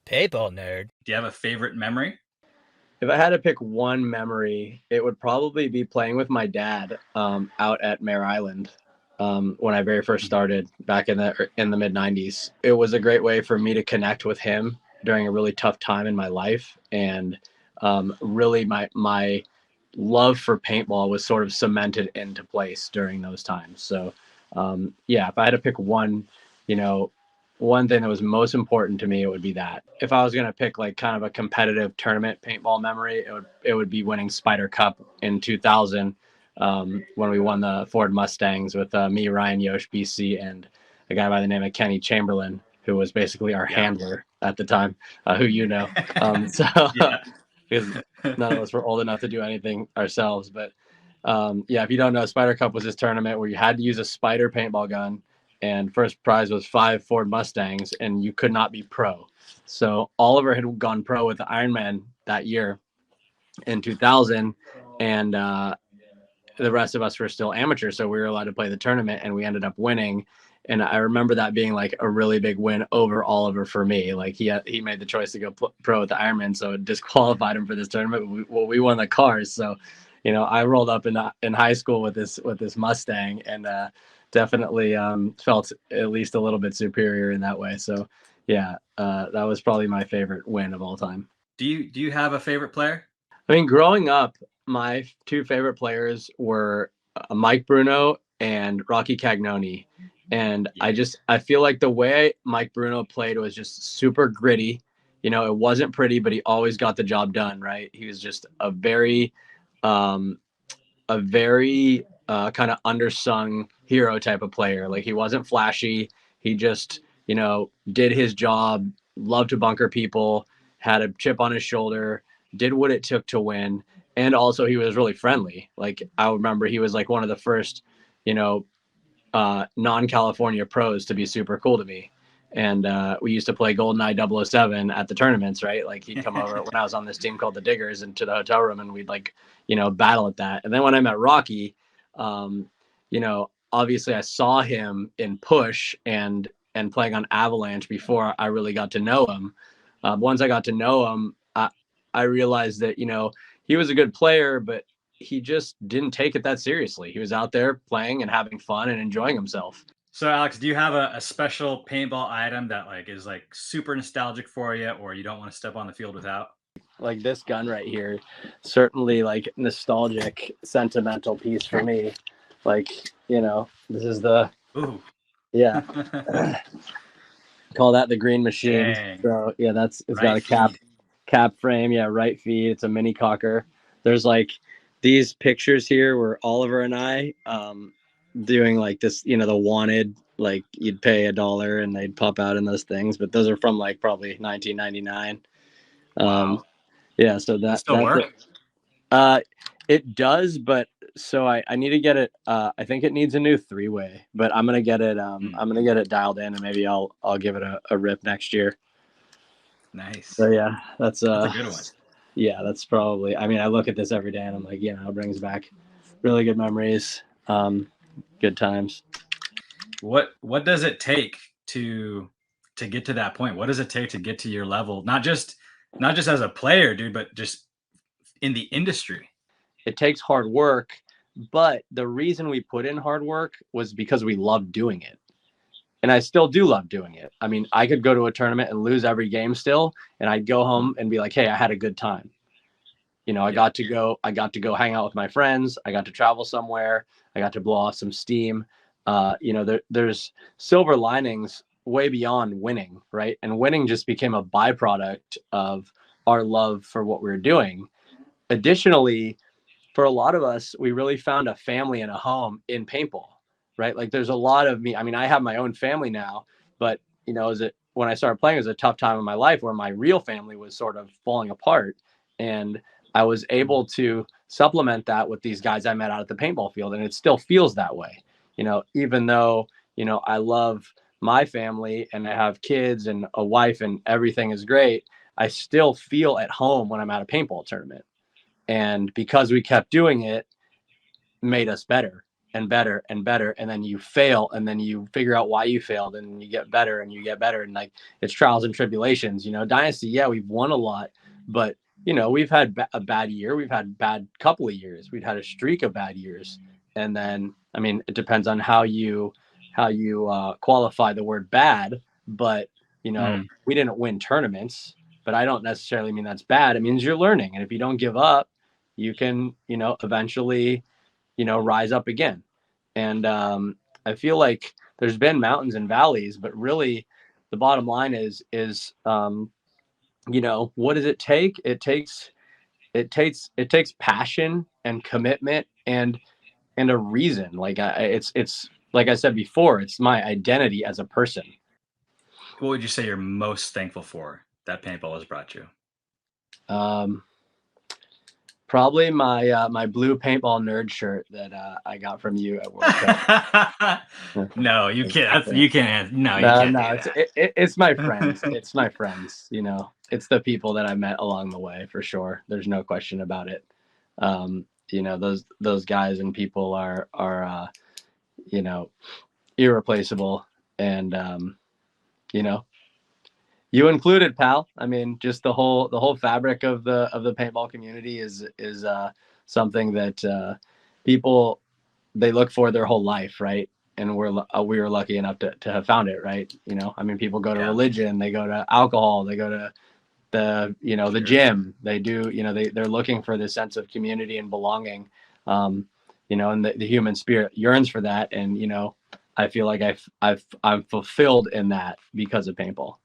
Paintball nerd. Do you have a favorite memory? If I had to pick one memory, it would probably be playing with my dad out at Mare Island when I very first started back in the mid '90s. It was a great way for me to connect with him during a really tough time in my life, and really my love for paintball was sort of cemented into place during those times. So yeah, if I had to pick one, you know, one thing that was most important to me, it would be that. If I was going to pick like kind of a competitive tournament paintball memory, it would be winning Spyder Cup in 2000 when we won the Ford Mustangs with me, Ryan Yosh, BC, and a guy by the name of Kenny Chamberlain, who was basically our handler at the time, who you know. So because none of us were old enough to do anything ourselves, but yeah, if you don't know, Spyder Cup was this tournament where you had to use a Spyder paintball gun, and first prize was 5 Ford Mustangs, and you could not be pro. So Oliver had gone pro with the Ironman that year in 2000, and the rest of us were still amateurs, so we were allowed to play the tournament, and we ended up winning. And I remember that being like a really big win over Oliver for me. Like he made the choice to go pro with the Ironman, so it disqualified him for this tournament. We won the cars, so I rolled up in high school with this Mustang, and definitely felt at least a little bit superior in that way. So yeah, that was probably my favorite win of all time. Do you have a favorite player? I mean, growing up, my two favorite players were Mike Bruno and Rocky Cagnoni. And I feel like the way Mike Bruno played was just super gritty. It wasn't pretty, but he always got the job done, right? He was just a very kind of undersung hero type of player. Like, he wasn't flashy. He just, did his job, loved to bunker people, had a chip on his shoulder, did what it took to win. And also he was really friendly. Like, I remember he was like one of the first, non-California pros to be super cool to me. And we used to play GoldenEye 007 at the tournaments, right? Like, he'd come over when I was on this team called the Diggers into the hotel room, and we'd battle at that. And then when I met Rocky, obviously I saw him in Push and playing on Avalanche before I really got to know him. Once I got to know him, I realized that, he was a good player, but he just didn't take it that seriously. He was out there playing and having fun and enjoying himself. So Alex, do you have a special paintball item that is super nostalgic for you, or you don't want to step on the field without? Like this gun right here, certainly like nostalgic, sentimental piece for me. Like, this is the, Ooh. Yeah. Call that the Green Machine. Dang. So yeah, it's right got a cap frame. Yeah. Right feed. It's a mini cocker. There's like these pictures here where Oliver and I, doing like this, the wanted, like you'd pay $1 and they'd pop out in those things, but those are from like probably 1999. Wow. Yeah, so that still work? It does, but so I need to get it. I think it needs a new 3-way, but I'm gonna get it. I'm gonna get it dialed in, and maybe I'll give it a rip next year. Nice. So yeah, that's a good one. Yeah, that's probably. I mean, I look at this every day, and I'm like, it brings back really good memories, good times. What does it take to get to that point? What does it take to get to your level? Not just as a player, dude, but just in the industry. It takes hard work, but the reason we put in hard work was because we loved doing it. And I still do love doing it. I mean, I could go to a tournament and lose every game still, and I'd go home and be like, hey, I had a good time. I got to go hang out with my friends. I got to travel somewhere. I got to blow off some steam. There's silver linings way beyond winning, right? And winning just became a byproduct of our love for what we were doing. Additionally, for a lot of us, we really found a family and a home in paintball, right? Like, there's a lot of me. I mean, I have my own family now, but when I started playing, it was a tough time in my life where my real family was sort of falling apart. And I was able to supplement that with these guys I met out at the paintball field. And it still feels that way, even though, I love my family and I have kids and a wife and everything is great. I still feel at home when I'm at a paintball tournament. And because we kept doing it, made us better. and better and better, and then you fail, and then you figure out why you failed, and you get better and you get better, and like it's trials and tribulations. Dynasty, yeah, we've won a lot, but we've had a bad year, we've had bad couple of years, we've had a streak of bad years, and then I mean it depends on how you qualify the word bad, but we didn't win tournaments, but I don't necessarily mean that's bad. It means you're learning, and if you don't give up, you can eventually rise up again. And I feel like there's been mountains and valleys, but really the bottom line is what does it take? It takes passion and commitment and a reason. Like it's like I said before, it's my identity as a person. What would you say you're most thankful for that paintball has brought you? Um, Probably my blue paintball nerd shirt that I got from you at World Cup. No, you can't. You can't. No, you No, can't no, do it's my friends. It's my friends. It's the people that I met along the way for sure. There's no question about it. Those guys and people are irreplaceable, and you know you included, pal. I mean, just the whole fabric of the paintball community is something that people they look for their whole life, right? And we were lucky enough to have found it, right? I mean, people go to Yeah. religion, they go to alcohol, they go to the Sure. gym, they do, they're looking for this sense of community and belonging, and the human spirit yearns for that, and I feel like I'm fulfilled in that because of paintball.